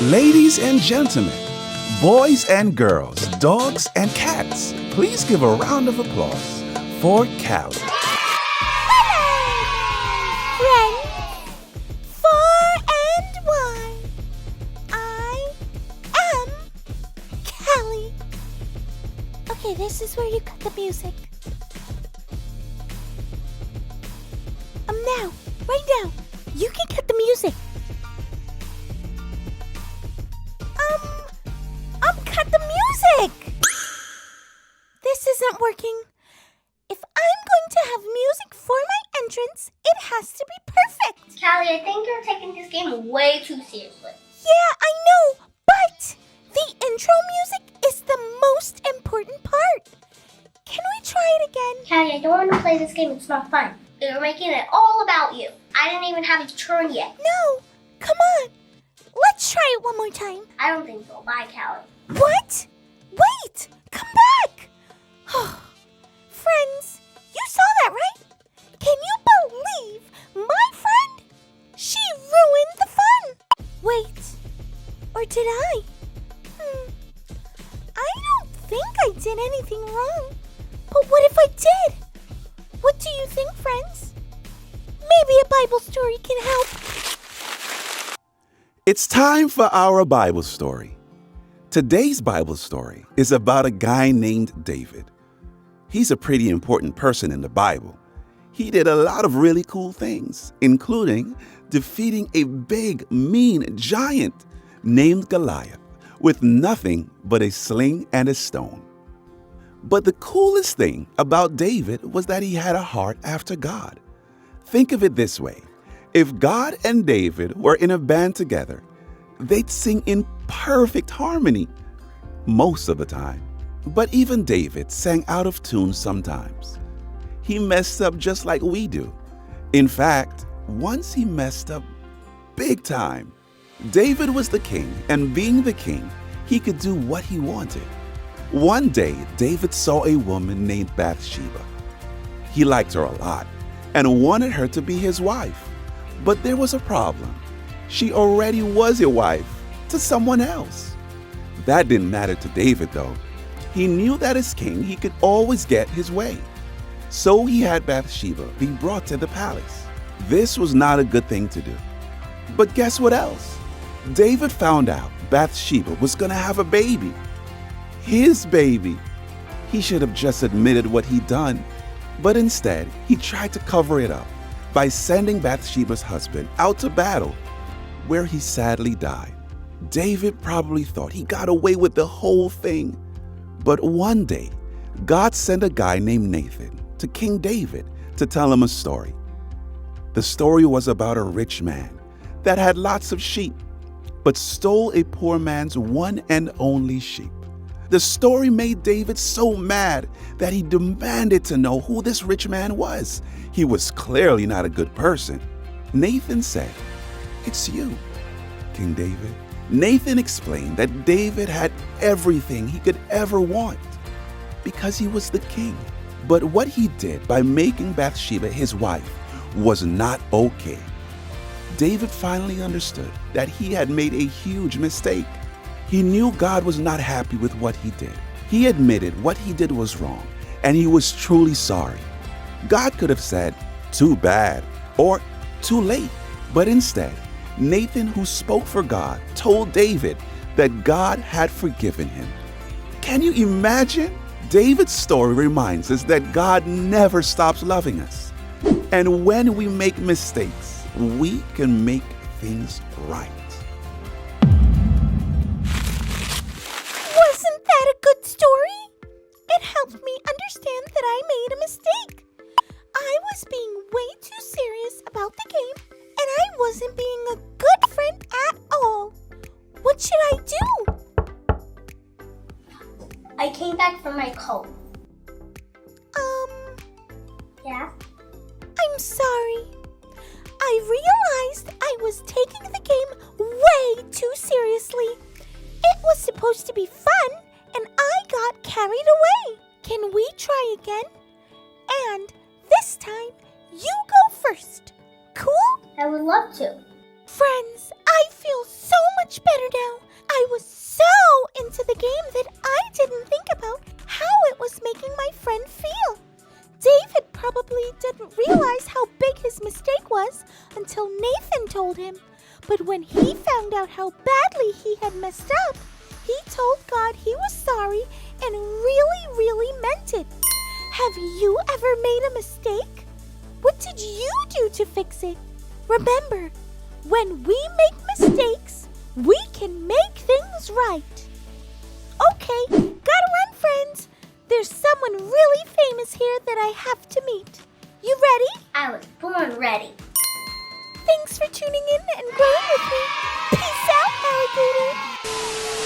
Ladies and gentlemen, boys and girls, dogs and cats, please give a round of applause for Callie. Friends, far and wide, I am Callie. Okay, this is where you cut the music. Now, right now, you can cut the music. Cut the music! This isn't working. If I'm going to have music for my entrance, it has to be perfect. Callie, I think you're taking this game way too seriously. Yeah, I know, but the intro music is the most important part. Can we try it again? Callie, I don't want to play this game. It's not fun. You're making it all about you. I didn't even have a turn yet. No, come on. Let's try it one more time. I don't think so. Bye, Callie. What? Wait! Come back! Friends, you saw that, right? Can you believe my friend? She ruined the fun! Wait, or did I? I don't think I did anything wrong. But what if I did? What do you think, friends? Maybe a Bible story can help. It's time for our Bible story. Today's Bible story is about a guy named David. He's a pretty important person in the Bible. He did a lot of really cool things, including defeating a big, mean giant named Goliath with nothing but a sling and a stone. But the coolest thing about David was that he had a heart after God. Think of it this way. If God and David were in a band together, they'd sing in perfect harmony most of the time. But even David sang out of tune sometimes. He messed up just like we do. In fact, once he messed up big time. David was the king, and being the king, he could do what he wanted. One day, David saw a woman named Bathsheba. He liked her a lot and wanted her to be his wife. But there was a problem. She already was a wife to someone else. That didn't matter to David, though. He knew that as king, he could always get his way. So he had Bathsheba be brought to the palace. This was not a good thing to do. But guess what else? David found out Bathsheba was going to have a baby. His baby. He should have just admitted what he'd done. But instead, he tried to cover it up by sending Bathsheba's husband out to battle, where he sadly died. David probably thought he got away with the whole thing. But one day, God sent a guy named Nathan to King David to tell him a story. The story was about a rich man that had lots of sheep, but stole a poor man's one and only sheep. The story made David so mad that he demanded to know who this rich man was. He was clearly not a good person. Nathan said, "It's you, King David." Nathan explained that David had everything he could ever want because he was the king. But what he did by making Bathsheba his wife was not okay. David finally understood that he had made a huge mistake. He knew God was not happy with what he did. He admitted what he did was wrong, and he was truly sorry. God could have said, "Too bad," or "Too late." But instead, Nathan, who spoke for God, told David that God had forgiven him. Can you imagine? David's story reminds us that God never stops loving us. And when we make mistakes, we can make things right. Wasn't that a good story? It helped me understand that I made a mistake. I was being way too serious about the game, and I wasn't being a good friend at all. What should I do? I came back from my coat. Yeah? I'm sorry. I realized I was taking the game way too seriously. It was supposed to be fun, and I got carried away. Can we try again? And this time, you go first. Cool? I would love to. Friends, I feel so much better now. mistake was until Nathan told him. But when he found out how badly he had messed up, he told God he was sorry and really meant it. Have you ever made a mistake? What did you do to fix it? Remember, when we make mistakes, we can make things right. Okay, gotta run, friends. There's someone really famous here that I have to meet. You ready? I was born ready. Thanks for tuning in and growing with me. Peace out, alligator.